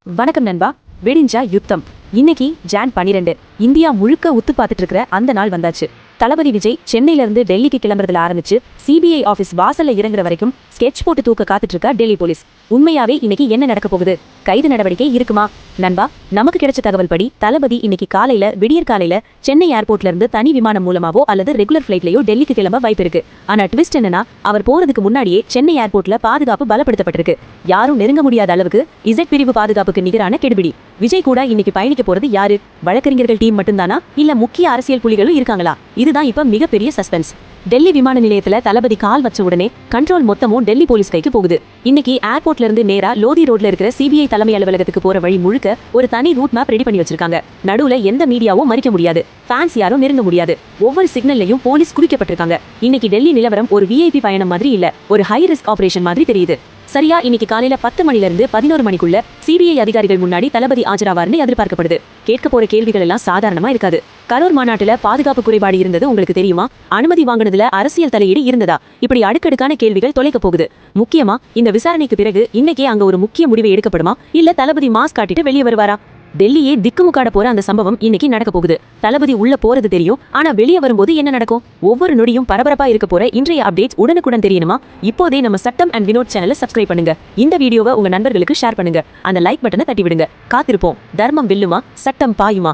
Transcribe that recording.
வணக்கம் நண்பா. வெடிஞ்சா யுத்தம். இன்னைக்கு ஜான் 12 இந்தியா முழுக்க உத்து பார்த்துட்டு இருக்கிற அந்த நாள் வந்தாச்சு. தளபதி விஜய் சென்னையில இருந்து டெல்லிக்கு கிளம்புறதுல ஆரம்பிச்சு சிபிஐ ஆபீஸ் வாசல்ல இறங்குற வரைக்கும் ஸ்கெட்ச் போட்டு தூக்க காத்துட்டு இருக்கா டெல்லி போலீஸ். உண்மையாவே இன்னைக்கு என்ன நடக்க போகுது? கைது நடவடிக்கை இருக்குமா? நண்பா, நமக்கு கிடைச்ச தகவல் படி தளபதி இன்னைக்கு காலையில விடியற் காலையில சென்னை ஏர்போர்ட்ல இருந்து தனி விமானம் மூலமாவோ அல்லது ரெகுலர் ஃபிளைட்லயோ டெல்லிக்கு கிளம்ப வாய்ப்பு இருக்கு. ஆனா ட்விஸ்ட் என்னன்னா, அவர் போறதுக்கு முன்னாடியே சென்னை ஏர்போர்ட்ல பாதுகாப்பு பலப்படுத்தப்பட்டிருக்கு. யாரும் நெருங்க முடியாத அளவுக்கு இசட் பிரிவு பாதுகாப்புக்கு நிகரான கெடுபிடி. விஜய் கூட இன்னைக்கு பயணிக்க போறது யாரு? வழக்கறிஞர்கள் டீம் மட்டும்தானா, இல்ல முக்கிய அரசியல் புலிகளும் இருக்காங்களா? இதுதான் இப்ப மிகப்பெரிய சஸ்பென்ஸ். டெல்லி விமான நிலையத்துல தளபதி கால் வச்ச உடனே கண்ட்ரோல் மொத்தமும் டெல்லி போலீஸ் கைக்கு போகுது. இன்னைக்கு ஏர்போர்ட்ல இருந்து நேரா லோதி ரோட்ல இருக்கிற சிபிஐ தலைமை அலுவலகத்துக்கு போற வழி முழுக்க ஒரு தனி ரூட் மேப் ரெடி பண்ணி வச்சிருக்காங்க. நடுவுல எந்த மீடியாவும் மறிக்க முடியாது, ஃபேன்ஸ் யாரும் நெருங்க முடியாது. ஒவ்வொரு சிக்னல்லையும் போலீஸ் குறிக்கப்பட்டிருக்காங்க. இன்னைக்கு டெல்லி நிலவரம் ஒரு விஐபி பயணம் மாதிரி இல்ல, ஒரு ஹை ரிஸ்க் ஆபரேஷன் மாதிரி தெரியுது. சரியா இன்னைக்கு காலையில 10 மணில இருந்து 11 மணிக்குள்ள சிபிஐ அதிகாரிகள் முன்னாடி தளபதி ஆஜராவார்னு எதிர்பார்க்கப்படுது. கேட்க போற கேள்விகள் எல்லாம் சாதாரணமா இருக்காது. கரூர் மாநாட்டுல பாதுகாப்பு குறைபாடு இருந்தது உங்களுக்கு தெரியுமா? அனுமதி வாங்கினதுல அரசியல் தலையீடு இருந்ததா? இப்படி அடுக்கடுக்கான கேள்விகள் தொலைக்க போகுது. முக்கியமா இந்த விசாரணைக்கு பிறகு இன்னைக்கே அங்க ஒரு முக்கிய முடிவு எடுக்கப்படுமா, இல்ல தளபதி மாஸ்க் காட்டிட்டு வெளியே வருவாரா? டெல்லியே திக்குமுக்காட போற அந்த சம்பவம் இன்னைக்கு நடக்க போகுது. தளபதி உள்ள போறது தெரியும், ஆனா வெளியே வரும்போது என்ன நடக்கும்? ஒவ்வொரு நொடியும் பரபரப்பா இருக்க போற இன்றைய அப்டேட்ஸ் உடனுக்குடன் தெரியணுமா? இப்போதே நம்ம சட்டம் அண்ட் வினோத் சேனலை சப்ஸ்கிரைப் பண்ணுங்க. இந்த வீடியோவை உங்க நண்பர்களுக்கு ஷேர் பண்ணுங்க. அந்த லைக் பட்டனை தட்டி விடுங்க. காத்திருப்போம். தர்மம் வெல்லுமா, சட்டம் பாயுமா?